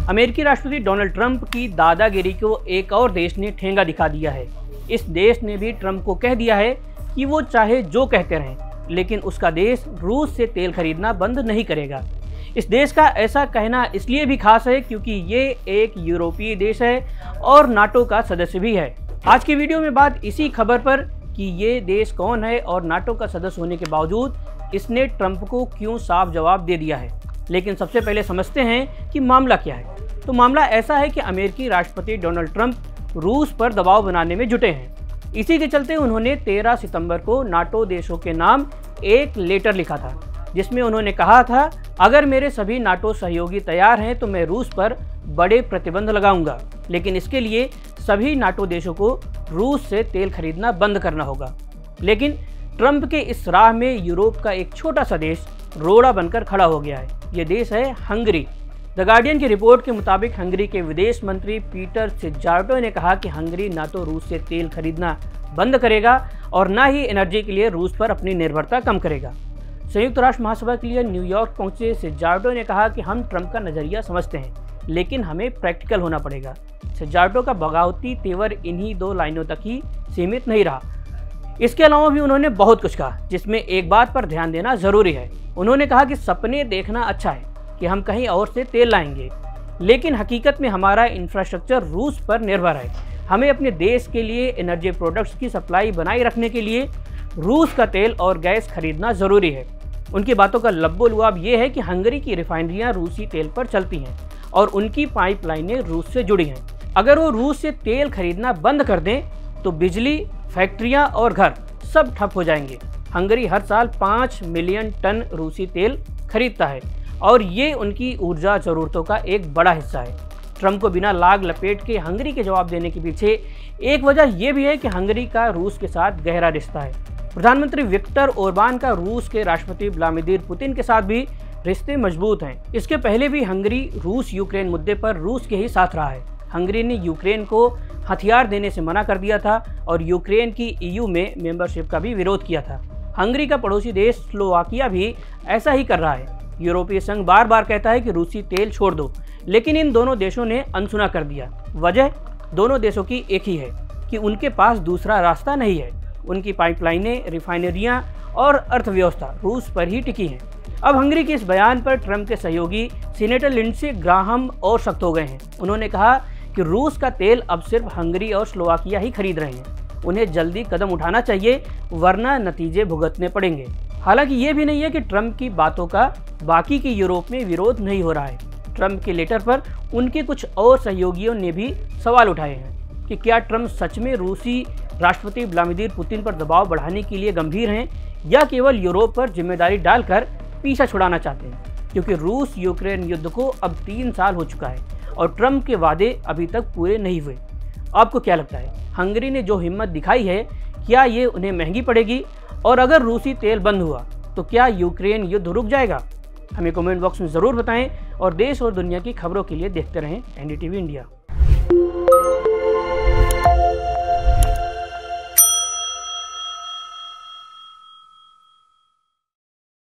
अमेरिकी राष्ट्रपति Donald Trump की दादागिरी को एक और देश ने ठेंगा दिखा दिया है। इस देश ने भी ट्रंप को कह दिया है कि वो चाहे जो कहते रहें, लेकिन उसका देश रूस से तेल खरीदना बंद नहीं करेगा। इस देश का ऐसा कहना इसलिए भी खास है क्योंकि ये एक यूरोपीय देश है और नाटो का सदस्य भी है। आज की वीडियो में बात इसी खबर पर कि ये देश कौन है और नाटो का सदस्य होने के बावजूद इसने ट्रंप को क्यों साफ जवाब दे दिया है। लेकिन सबसे पहले समझते हैं कि मामला क्या है। तो मामला ऐसा है कि अमेरिकी राष्ट्रपति डोनाल्ड ट्रंप रूस पर दबाव बनाने में जुटे हैं। इसी के चलते उन्होंने 13 सितंबर को नाटो देशों के नाम एक लेटर लिखा था, जिसमें उन्होंने कहा था अगर मेरे सभी नाटो सहयोगी तैयार हैं तो मैं रूस पर बड़े प्रतिबंध लगाऊंगा, लेकिन इसके लिए सभी नाटो देशों को रूस से तेल खरीदना बंद करना होगा। लेकिन ट्रंप के इस राह में यूरोप का एक छोटा सा देश रोड़ा बनकर खड़ा हो गया है। ये देश है हंगरी। द गार्डियन की रिपोर्ट के मुताबिक हंगरी के विदेश मंत्री पीटर सिजार्टो ने कहा कि हंगरी ना तो रूस से तेल खरीदना बंद करेगा और ना ही एनर्जी के लिए रूस पर अपनी निर्भरता कम करेगा। संयुक्त राष्ट्र महासभा के लिए न्यूयॉर्क पहुंचे सिजार्टो ने कहा कि हम ट्रंप का नज़रिया समझते हैं, लेकिन हमें प्रैक्टिकल होना पड़ेगा। सिजार्टो का बगावती तेवर इन्हीं 2 लाइनों तक ही सीमित नहीं रहा। इसके अलावा भी उन्होंने बहुत कुछ कहा, जिसमें एक बात पर ध्यान देना जरूरी है। उन्होंने कहा कि सपने देखना अच्छा है कि हम कहीं और से तेल लाएंगे, लेकिन हकीकत में हमारा इंफ्रास्ट्रक्चर रूस पर निर्भर है। हमें अपने देश के लिए एनर्जी प्रोडक्ट्स की सप्लाई बनाए रखने के लिए रूस का तेल और गैस खरीदना ज़रूरी है। उनकी बातों का लब्बो-लुआब ये है कि हंगरी की रिफाइनरियाँ रूसी तेल पर चलती हैं और उनकी पाइपलाइनें रूस से जुड़ी हैं। अगर वो रूस से तेल खरीदना बंद कर दें तो बिजली, फैक्ट्रियाँ और घर सब ठप हो जाएंगे। हंगरी हर साल 5 मिलियन टन रूसी तेल खरीदता है और ये उनकी ऊर्जा ज़रूरतों का एक बड़ा हिस्सा है। ट्रंप को बिना लाग लपेट के हंगरी के जवाब देने के पीछे एक वजह यह भी है कि हंगरी का रूस के साथ गहरा रिश्ता है। प्रधानमंत्री विक्टर ओरबान का रूस के राष्ट्रपति व्लादिमीर पुतिन के साथ भी रिश्ते मजबूत हैं। इसके पहले भी हंगरी रूस यूक्रेन मुद्दे पर रूस के ही साथ रहा है। हंगरी ने यूक्रेन को हथियार देने से मना कर दिया था और यूक्रेन की EU में मेंबरशिप का भी विरोध किया था। हंगरी का पड़ोसी देश स्लोवाकिया भी ऐसा ही कर रहा है। यूरोपीय संघ बार बार कहता है कि रूसी तेल छोड़ दो, लेकिन इन दोनों देशों ने अनसुना कर दिया। वजह दोनों देशों की एक ही है कि उनके पास दूसरा रास्ता नहीं है। उनकी पाइपलाइनें, रिफाइनरियाँ और अर्थव्यवस्था रूस पर ही टिकी हैं। अब हंगरी के इस बयान पर ट्रंप के सहयोगी सीनेटर लिंडसे ग्राहम और सख्त हो गए हैं। उन्होंने कहा कि रूस का तेल अब सिर्फ हंगरी और स्लोवाकिया ही खरीद रहे हैं। उन्हें जल्दी कदम उठाना चाहिए, वरना नतीजे भुगतने पड़ेंगे। हालांकि ये भी नहीं है कि ट्रंप की बातों का बाकी के यूरोप में विरोध नहीं हो रहा है। ट्रंप के लेटर पर उनके कुछ और सहयोगियों ने भी सवाल उठाए हैं कि क्या ट्रंप सच में रूसी राष्ट्रपति व्लादिमीर पुतिन पर दबाव बढ़ाने के लिए गंभीर हैं या केवल यूरोप पर जिम्मेदारी डालकर पीछा छुड़ाना चाहते हैं। क्योंकि रूस यूक्रेन युद्ध को अब 3 साल हो चुका है और ट्रंप के वादे अभी तक पूरे नहीं हुए। आपको क्या लगता है, हंगरी ने जो हिम्मत दिखाई है, क्या ये उन्हें महंगी पड़ेगी? और अगर रूसी तेल बंद हुआ तो क्या यूक्रेन युद्ध रुक जाएगा? हमें कमेंट बॉक्स में ज़रूर बताएं और देश और दुनिया की खबरों के लिए देखते रहें NDTV इंडिया।